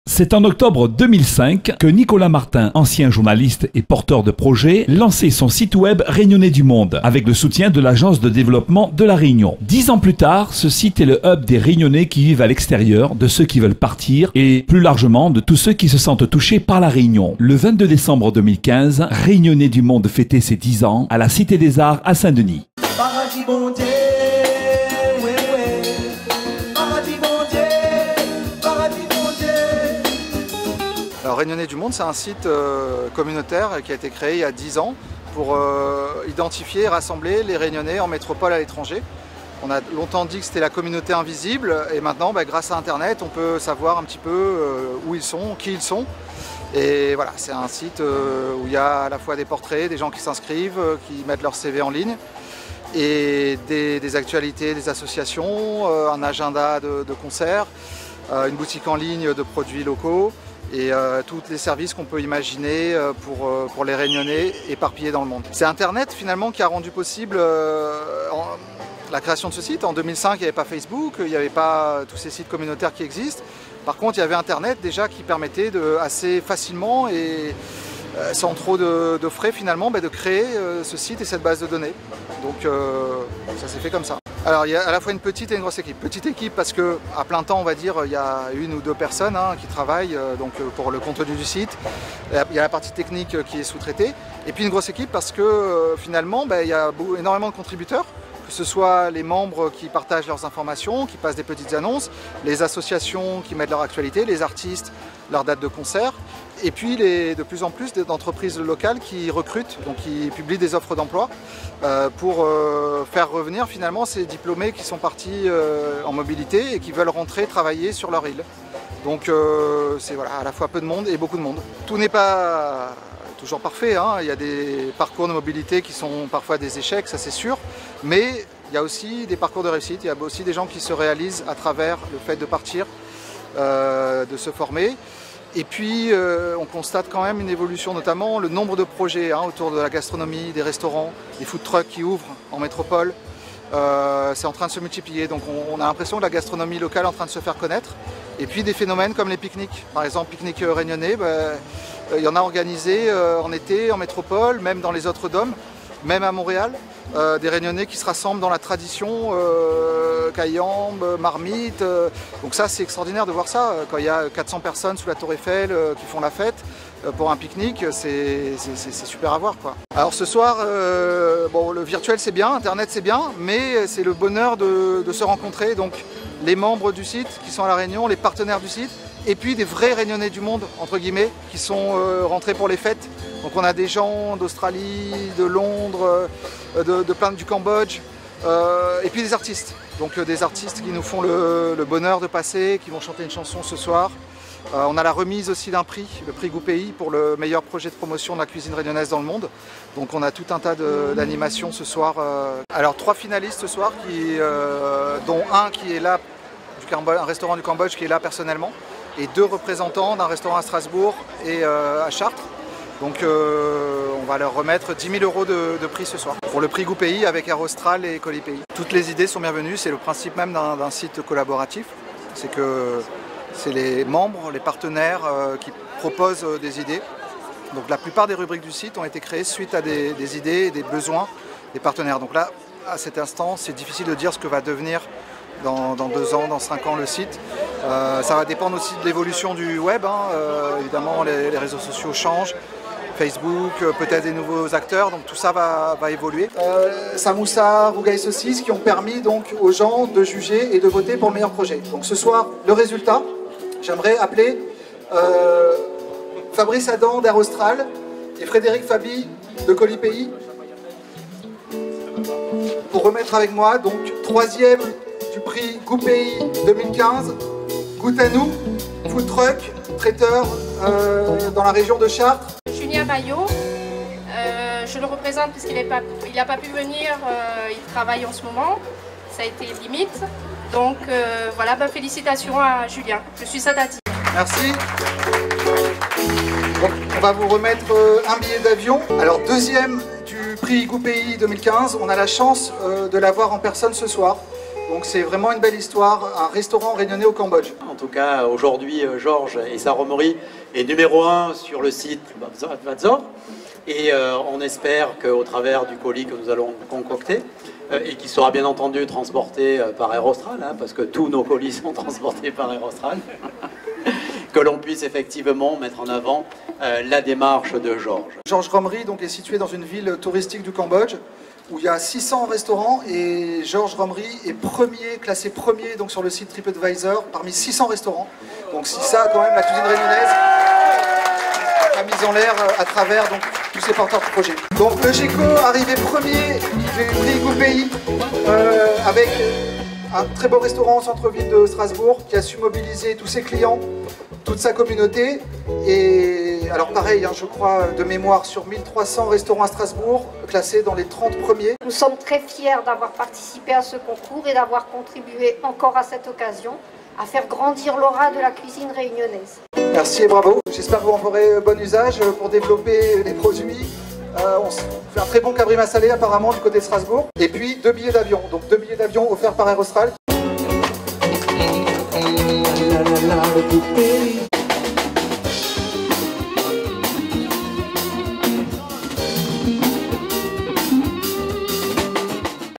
C'est en octobre 2005 que Nicolas Martin, ancien journaliste et porteur de projet, lançait son site web Réunionnais du Monde, avec le soutien de l'Agence de développement de la Réunion. 10 ans plus tard, ce site est le hub des Réunionnais qui vivent à l'extérieur, de ceux qui veulent partir et plus largement de tous ceux qui se sentent touchés par la Réunion. Le 22 décembre 2015, Réunionnais du Monde fêtait ses 10 ans à la Cité des Arts à Saint-Denis. Alors, Réunionnais du Monde, c'est un site communautaire qui a été créé il y a 10 ans pour identifier et rassembler les Réunionnais en métropole à l'étranger. On a longtemps dit que c'était la communauté invisible et maintenant, grâce à Internet, on peut savoir un petit peu où ils sont, qui ils sont. Et voilà, c'est un site où il y a à la fois des portraits, des gens qui s'inscrivent, qui mettent leur CV en ligne, et des actualités, des associations, un agenda de concerts, une boutique en ligne de produits locaux, et tous les services qu'on peut imaginer pour les Réunionnais éparpillés dans le monde. C'est Internet finalement qui a rendu possible la création de ce site. En 2005, il n'y avait pas Facebook, il n'y avait pas tous ces sites communautaires qui existent. Par contre, il y avait Internet déjà qui permettait assez facilement et sans trop de frais finalement de créer ce site et cette base de données. Donc ça s'est fait comme ça. Alors il y a à la fois une petite et une grosse équipe. Petite équipe parce qu'à plein temps on va dire il y a une ou deux personnes qui travaillent pour le contenu du site. Il y a la partie technique qui est sous-traitée. Et puis une grosse équipe parce que finalement il y a énormément de contributeurs. Que ce soit les membres qui partagent leurs informations, qui passent des petites annonces, les associations qui mettent leur actualité, les artistes, leurs dates de concert, et puis de plus en plus d'entreprises locales qui recrutent, donc qui publient des offres d'emploi pour faire revenir finalement ces diplômés qui sont partis en mobilité et qui veulent rentrer travailler sur leur île. Donc c'est à la fois peu de monde et beaucoup de monde. Tout n'est pas toujours parfait, il y a des parcours de mobilité qui sont parfois des échecs, ça c'est sûr, mais il y a aussi des parcours de réussite, il y a aussi des gens qui se réalisent à travers le fait de partir, de se former. Et puis on constate quand même une évolution, notamment le nombre de projets autour de la gastronomie, des restaurants, des food trucks qui ouvrent en métropole. C'est en train de se multiplier, donc on a l'impression que la gastronomie locale est en train de se faire connaître. Et puis des phénomènes comme les pique-niques, par exemple pique-nique réunionnais, il y en a organisés en été, en métropole, même dans les autres DOM, même à Montréal, des Réunionnais qui se rassemblent dans la tradition Cayambe, marmite. Donc ça c'est extraordinaire de voir ça, quand il y a 400 personnes sous la Tour Eiffel qui font la fête pour un pique-nique, c'est super à voir, quoi. Alors ce soir, le virtuel c'est bien, Internet c'est bien, mais c'est le bonheur de se rencontrer, donc les membres du site qui sont à La Réunion, les partenaires du site, et puis des vrais Réunionnais du monde, entre guillemets, qui sont rentrés pour les fêtes. Donc on a des gens d'Australie, de Londres, du Cambodge, et puis des artistes. Donc des artistes qui nous font le bonheur de passer, qui vont chanter une chanson ce soir. On a la remise aussi d'un prix, le prix Goupéi, pour le meilleur projet de promotion de la cuisine réunionnaise dans le monde. Donc on a tout un tas d'animations ce soir. Alors 3 finalistes ce soir, dont un qui est là, un restaurant du Cambodge qui est là personnellement, et 2 représentants d'un restaurant à Strasbourg et à Chartres. Donc on va leur remettre 10 000 € de prix ce soir, pour le prix Goupéi avec Air Austral et Colipéi. Toutes les idées sont bienvenues, c'est le principe même d'un site collaboratif, c'est que c'est les membres, les partenaires qui proposent des idées. Donc la plupart des rubriques du site ont été créées suite à des idées et des besoins des partenaires. Donc là, à cet instant, c'est difficile de dire ce que va devenir dans 2 ans, dans 5 ans le site. Ça va dépendre aussi de l'évolution du web. Évidemment, les réseaux sociaux changent. Facebook, peut-être des nouveaux acteurs, donc tout ça va évoluer. Samoussa, Rougail Saucisse qui ont permis donc aux gens de juger et de voter pour le meilleur projet. Donc ce soir, le résultat, j'aimerais appeler Fabrice Adam d'Air Austral et Frédéric Fabi de Colipéi pour remettre avec moi donc 3e du prix Goupéi 2015, Goûte à nous, food truck, traiteur dans la région de Chartres. Julien Baillot, je le représente parce qu'il n'a pas pu venir, il travaille en ce moment, ça a été limite. Donc voilà, félicitations à Julien, je suis sa tati. Merci. Donc, on va vous remettre un billet d'avion. Alors 2e du prix Goupéi 2015, on a la chance de l'avoir en personne ce soir. Donc c'est vraiment une belle histoire, un restaurant réunionnais au Cambodge. En tout cas, aujourd'hui, Georges et sa romerie est numéro 1 sur le site Vadzor. Et on espère qu'au travers du colis que nous allons concocter, et qui sera bien entendu transporté par Air Austral, hein, parce que tous nos colis sont transportés par Air Austral, que l'on puisse effectivement mettre en avant la démarche de Georges. Georges Romery donc, est situé dans une ville touristique du Cambodge, où il y a 600 restaurants, et Georges Romery est classé premier donc, sur le site TripAdvisor parmi 600 restaurants. Donc si ça, quand même, la cuisine réunionnaise a mis en l'air à travers donc, tous ces porteurs de projets. Donc le GECO arrivé premier du prix Goupéi avec un très beau restaurant au centre-ville de Strasbourg qui a su mobiliser tous ses clients, toute sa communauté. Et alors pareil, hein, je crois de mémoire sur 1300 restaurants à Strasbourg, classés dans les 30 premiers. Nous sommes très fiers d'avoir participé à ce concours et d'avoir contribué encore à cette occasion à faire grandir l'aura de la cuisine réunionnaise. Merci et bravo. J'espère que vous en ferez bon usage pour développer les produits. On fait un très bon cabri massalé apparemment du côté de Strasbourg. Et puis 2 billets d'avion. Donc 2 billets d'avion offerts par Air Austral.